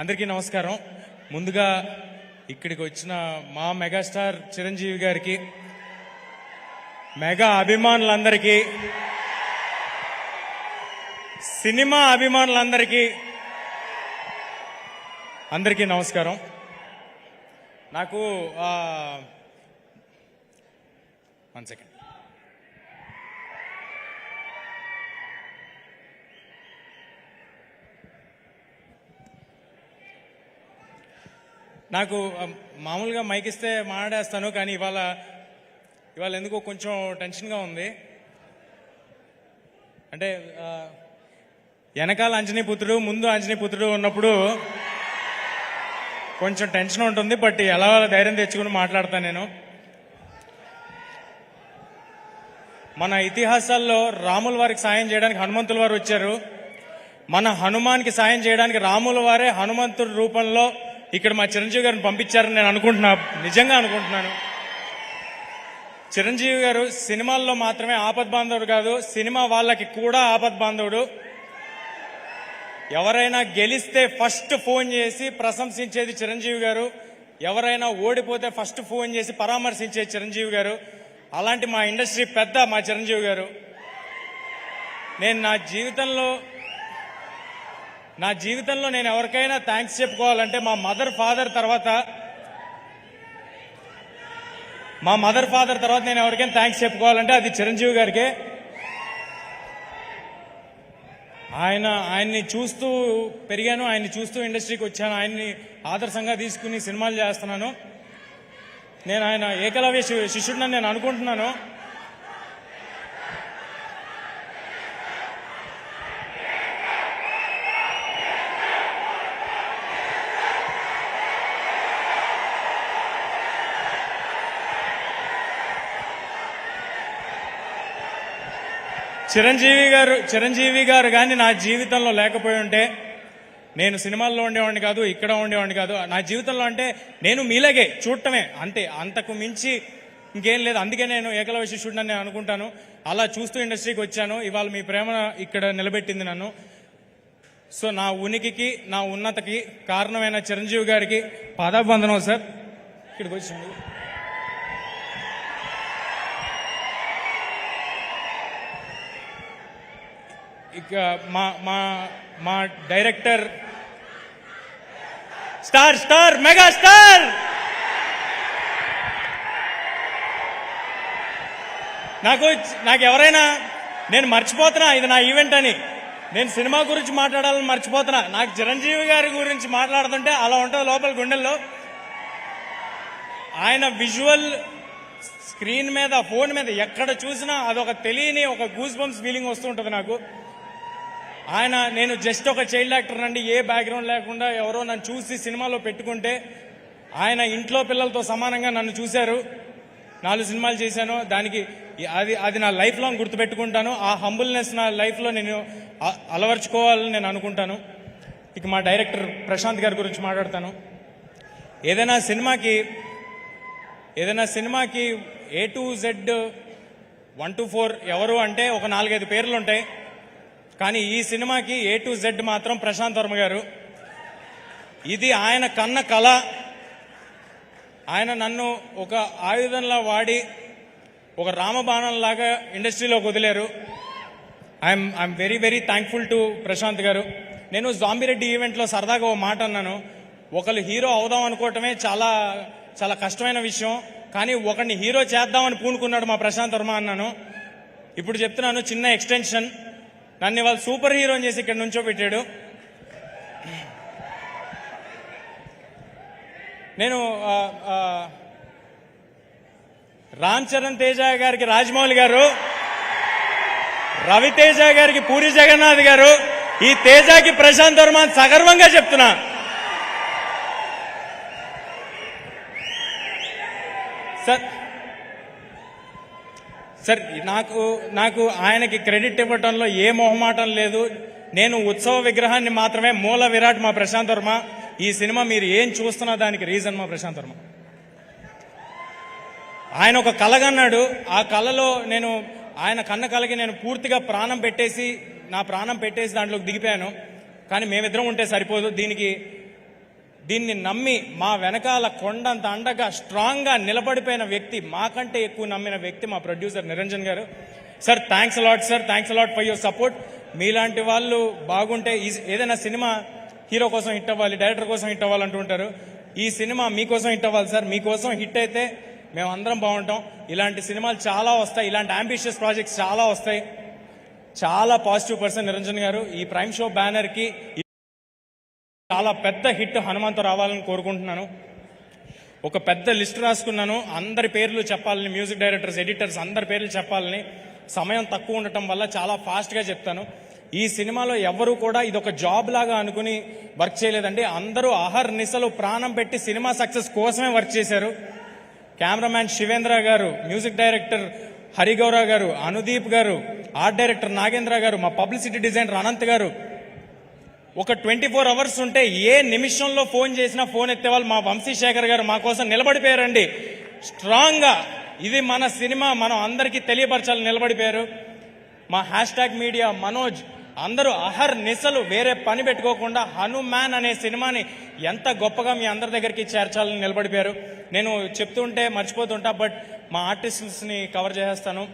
అందరికీ నమస్కారం. ముందుగా ఇక్కడికి వచ్చిన మా మెగాస్టార్ చిరంజీవి గారికి, మెగా అభిమానులందరికీ, సినిమా అభిమానులందరికీ అందరికీ నమస్కారం. నాకు 1 సెకండ్. నాకు మామూలుగా మైక్ ఇస్తే మాట్లాడేస్తాను, కానీ ఇవాళ ఎందుకో కొంచెం టెన్షన్గా ఉంది. అంటే వెనకాల అంజనీపుత్రుడు, ముందు అంజనీపుత్రుడు ఉన్నప్పుడు కొంచెం టెన్షన్ ఉంటుంది. బట్ ఎలా ధైర్యం తెచ్చుకుని మాట్లాడతాను నేను. మన ఇతిహాసాల్లో రాముల వారికి సాయం చేయడానికి హనుమంతుల వారు వచ్చారు. మన హనుమాన్కి సాయం చేయడానికి రాముల వారే హనుమంతుడి రూపంలో ఇక్కడ మా చిరంజీవి గారిని పంపించారని నేను నిజంగా అనుకుంటున్నాను. చిరంజీవి గారు సినిమాల్లో మాత్రమే ఆపద్బాంధవుడు కాదు, సినిమా వాళ్ళకి కూడా ఆపద్బాంధవుడు. ఎవరైనా గెలిస్తే ఫస్ట్ ఫోన్ చేసి ప్రశంసించేది చిరంజీవి గారు, ఎవరైనా ఓడిపోతే ఫస్ట్ ఫోన్ చేసి పరామర్శించేది చిరంజీవి గారు. అలాంటి మా ఇండస్ట్రీ పెద్ద మా చిరంజీవి గారు. నేను నా జీవితంలో నేను ఎవరికైనా థ్యాంక్స్ చెప్పుకోవాలంటే మా మదర్ ఫాదర్ తర్వాత నేను ఎవరికైనా థ్యాంక్స్ చెప్పుకోవాలంటే అది చిరంజీవి గారికే. ఆయన్ని చూస్తూ పెరిగాను, ఆయన్ని చూస్తూ ఇండస్ట్రీకి వచ్చాను, ఆయన్ని ఆదర్శంగా తీసుకుని సినిమాలు చేస్తున్నాను. నేను ఆయన ఏకలవ్య శిష్యుడిని నేను అనుకుంటున్నాను. చిరంజీవి గారు కానీ నా జీవితంలో లేకపోయి ఉంటే నేను సినిమాల్లో ఉండేవాడిని కాదు, ఇక్కడ ఉండేవాడిని కాదు. నా జీవితంలో అంటే నేను మీలాగే చూడటమే అంతే, అంతకు మించి ఇంకేం లేదు. అందుకే నేను ఏకలవ్య శిష్యుడిని నేను అనుకుంటాను. అలా చూస్తూ ఇండస్ట్రీకి వచ్చాను. ఇవాళ మీ ప్రేమ ఇక్కడ నిలబెట్టింది నన్ను. సో నా ఉనికికి, నా ఉన్నతకి కారణమైన చిరంజీవి గారికి పాదాభివందనం సార్. ఇక్కడికి వచ్చాను. ఇక మా డైరెక్టర్ స్టార్ మెగాస్టార్ నాకు ఎవరైనా నేను మర్చిపోతున్నా ఇది నా ఈవెంట్ అని, నేను సినిమా గురించి మాట్లాడాలని మర్చిపోతున్నా. నాకు చిరంజీవి గారి గురించి మాట్లాడుతుంటే అలా ఉంటుంది లోపల గుండెల్లో. ఆయన విజువల్ స్క్రీన్ మీద, ఫోన్ మీద ఎక్కడ చూసినా అదొక తెలియని ఒక గూస్ బంప్స్ ఫీలింగ్ వస్తూ ఉంటుంది నాకు. నేను జస్ట్ ఒక చైల్డ్ యాక్టర్ అండి, ఏ బ్యాక్గ్రౌండ్ లేకుండా ఎవరో నన్ను చూసి సినిమాలో పెట్టుకుంటే ఆయన ఇంట్లో పిల్లలతో సమానంగా నన్ను చూశారు. 4 సినిమాలు చేశాను. దానికి అది నా లైఫ్ లాంగ్ గుర్తుపెట్టుకుంటాను. ఆ హంబుల్నెస్ నా లైఫ్లో నేను అలవర్చుకోవాలని నేను అనుకుంటాను. ఇక మా డైరెక్టర్ ప్రశాంత్ గారి గురించి మాట్లాడతాను. ఏదైనా సినిమాకి A to Z 1 to 4 ఎవరు అంటే ఒక 4-5 పేర్లు ఉంటాయి. కానీ ఈ సినిమాకి A to Z మాత్రం ప్రశాంత్ వర్మ గారు. ఇది ఆయన కన్న కళ. ఆయన నన్ను ఒక ఆయుధంలా వాడి ఒక రామబాణంలాగా ఇండస్ట్రీలోకి వదిలేరు. I'm very very thankful to Prashanth garu. నేను జాంబిరెడ్డి ఈవెంట్లో సరదాగా ఓ మాట అన్నాను. ఒకళ్ళు హీరో అవుదాం అనుకోవటమే చాలా చాలా కష్టమైన విషయం, కానీ ఒకరిని హీరో చేద్దామని పూనుకున్నాడు మా ప్రశాంత్ వర్మ అన్నాను. ఇప్పుడు చెప్తున్నాను, చిన్న ఎక్స్టెన్షన్. నన్ను ఇవాళ సూపర్ హీరోని చేసి ఇక్కడ నుంచో పెట్టాడు. నేను రామ్ చరణ్ తేజ గారికి రాజమౌళి గారు, రవితేజ గారికి పూరి జగన్నాథ్ గారు, ఈ తేజకి ప్రశాంత్ వర్మ సగర్వంగా చెప్తున్నా. సార్ నాకు ఆయనకి క్రెడిట్ ఇవ్వటంలో ఏ మొహమాటం లేదు. నేను ఉత్సవ విగ్రహాన్ని మాత్రమే. మూల విరాట్ మా ప్రశాంత్ వర్మ. ఈ సినిమా మీరు ఏం చూస్తున్నా దానికి రీజన్ మా ప్రశాంత్ వర్మ. ఆయన ఒక కలగన్నాడు. ఆ కళలో నేను ఆయన కన్న కలకి నేను పూర్తిగా నా ప్రాణం పెట్టేసి దాంట్లోకి దిగిపోయాను. కానీ మేమిద్దరం ఉంటే సరిపోదు, దీన్ని నమ్మి మా వెనకాల కొండంత అండగా స్ట్రాంగ్గా నిలబడిపోయిన వ్యక్తి, మాకంటే ఎక్కువ నమ్మిన వ్యక్తి మా ప్రొడ్యూసర్ నిరంజన్ గారు. Sir thanks a lot sir, thanks a lot for your support. మీలాంటి వాళ్ళు బాగుంటే ఏదైనా సినిమా హీరో కోసం హిట్ అవ్వాలి, డైరెక్టర్ కోసం హిట్ అవ్వాలి అంటుంటారు. ఈ సినిమా మీకోసం హిట్ అవ్వాలి సార్. మీకోసం హిట్ అయితే మేము అందరం బాగుంటాం. ఇలాంటి సినిమాలు చాలా వస్తాయి, ఇలాంటి అంబిషియస్ ప్రాజెక్ట్స్ చాలా వస్తాయి. చాలా పాజిటివ్ పర్సన్ నిరంజన్ గారు. ఈ ప్రైమ్ షో బ్యానర్కి చాలా పెద్ద హిట్ హనుమాన్తో రావాలని కోరుకుంటున్నాను. ఒక పెద్ద లిస్ట్ రాసుకున్నాను, అందరి పేర్లు చెప్పాలని, మ్యూజిక్ డైరెక్టర్స్, ఎడిటర్స్ అందరి పేర్లు చెప్పాలని. సమయం తక్కువ ఉండటం వల్ల చాలా ఫాస్ట్గా చెప్తాను. ఈ సినిమాలో ఎవరు కూడా ఇది ఒక జాబ్ లాగా అనుకుని వర్క్ చేయలేదండి. అందరూ అహర్నిశలు ప్రాణం పెట్టి సినిమా సక్సెస్ కోసమే వర్క్ చేశారు. కెమెరామ్యాన్ శివేంద్ర గారు, మ్యూజిక్ డైరెక్టర్ హరిగౌర గారు, అనుదీప్ గారు, ఆర్ట్ డైరెక్టర్ నాగేంద్ర గారు, మా పబ్లిసిటీ డిజైనర్ అనంత్ గారు. ఒక 24 అవర్స్ ఉంటే ఏ నిమిషంలో ఫోన్ చేసినా ఫోన్ ఎత్తేవాళ్ళు మా వంశీశేఖర్ గారు మా కోసం నిలబడిపోయారండి స్ట్రాంగ్గా. ఇది మన సినిమా, మనం అందరికీ తెలియపరచాలని నిలబడిపోయారు. మా హ్యాష్ట్యాగ్ మీడియా మనోజ్ అందరూ అహర్నిశలు వేరే పని పెట్టుకోకుండా హనుమాన్ అనే సినిమాని ఎంత గొప్పగా మీ అందరి దగ్గరికి చేర్చాలని నిలబడిపోయారు. నేను చెప్తుంటే మర్చిపోతుంటా, బట్ మా ఆర్టిస్ట్ని కవర్ చేసేస్తాను.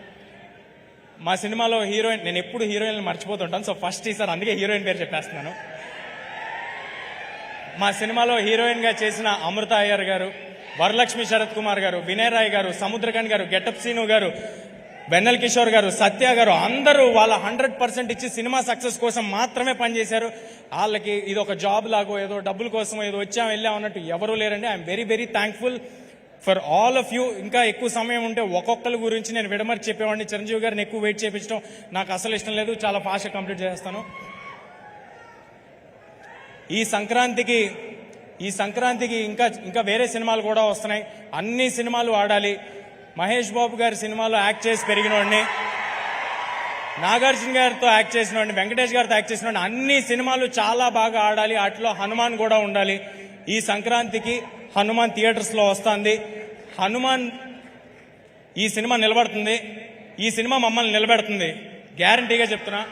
మా సినిమాలో హీరోయిన్, నేను ఎప్పుడు హీరోయిన్ మర్చిపోతుంటాను, సో ఫస్ట్ ఈసారి అందుకే హీరోయిన్ పేరు చెప్పేస్తున్నాను. మా సినిమాలో హీరోయిన్గా చేసిన అమృత అయ్యర్ గారు, వరలక్ష్మి శరత్ కుమార్ గారు, వినయ్ రాయ్ గారు, సముద్రకన్ గారు, గెటప్ సీను గారు, వెన్నెల్ కిషోర్ గారు, సత్య గారు అందరూ వాళ్ళ 100% ఇచ్చి సినిమా సక్సెస్ కోసం మాత్రమే పనిచేశారు. వాళ్ళకి ఇది ఒక జాబ్ లాగో ఏదో డబ్బుల కోసం ఏదో వచ్చాం వెళ్ళాం అన్నట్టు ఎవరూ లేరండి. I'm very very thankful for all of you. ఇంకా ఎక్కువ సమయం ఉంటే ఒక్కొక్కరి గురించి నేను విడమర్చి చెప్పేవాడిని. చిరంజీవి గారిని ఎక్కువ వెయిట్ చేయించడం నాకు అసలు ఇష్టం లేదు, చాలా ఫాస్ట్గా కంప్లీట్ చేస్తాను. ఈ సంక్రాంతికి ఇంకా వేరే సినిమాలు కూడా వస్తున్నాయి. అన్ని సినిమాలు ఆడాలి. మహేష్ బాబు గారి సినిమాలో యాక్ట్ చేసి పెరిగినోడిని, నాగార్జున గారితో యాక్ట్ చేసినోడిని, వెంకటేష్ గారితో యాక్ట్ చేసినోడిని. అన్ని సినిమాలు చాలా బాగా ఆడాలి. వాటిలో హనుమాన్ కూడా ఉండాలి. ఈ సంక్రాంతికి హనుమాన్ థియేటర్స్లో వస్తుంది. హనుమాన్ ఈ సినిమా నిలబడుతుంది, ఈ సినిమా మమ్మల్ని నిలబెడుతుంది, గ్యారంటీగా చెప్తున్నా.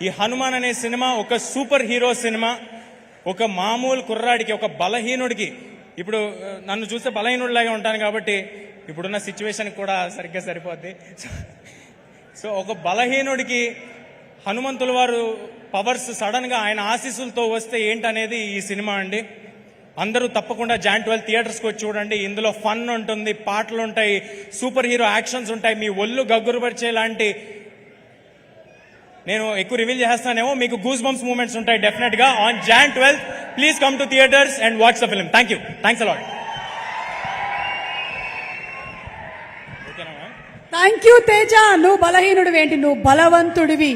ఈ హనుమాన్ అనే సినిమా ఒక సూపర్ హీరో సినిమా. ఒక మామూలు కుర్రాడికి, ఒక బలహీనుడికి, ఇప్పుడు నన్ను చూస్తే బలహీనుడిలాగే ఉంటాను కాబట్టి ఇప్పుడున్న సిచ్యువేషన్ కూడా సరిగ్గా సరిపోద్ది. సో ఒక బలహీనుడికి హనుమంతుల వారు పవర్స్ సడన్గా ఆయన ఆశీస్సులతో వస్తే ఏంటనేది ఈ సినిమా అండి. అందరూ తప్పకుండా Jan 12 థియేటర్స్కి వచ్చి చూడండి. ఇందులో ఫన్ ఉంటుంది, పాటలు ఉంటాయి, సూపర్ హీరో యాక్షన్స్ ఉంటాయి, మీ ఒళ్ళు గగ్గురుపరిచే లాంటి, నేను ఎక్కువ రివీల్ చేస్తానేమో, మీకు గూస్ బంప్స్ మూమెంట్స్ ఉంటాయి డెఫినెట్ గా on Jan 12. Please come to theatres and watch the film. Thank you, thanks a lot. Thank you Teja. నువ్వు బలహీనుడివి ఏంటి, నువ్వు బలవంతుడివి.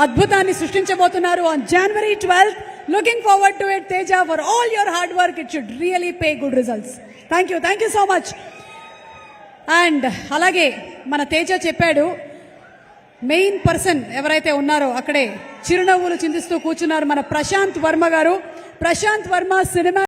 అద్భుతాన్ని సృష్టించబోతున్నారు on January 12th. Looking forward to it, Teja. For all your hard work, it should really pay good results. Thank you so much. And అలాగే మన తేజ చెప్పాడు, main person ఎవరైతే ఉన్నారో అక్కడే చిరునవ్వులు చిందిస్తూ కూర్చున్నారు మన ప్రశాంత్ వర్మ గారు. ప్రశాంత్ వర్మ సినిమా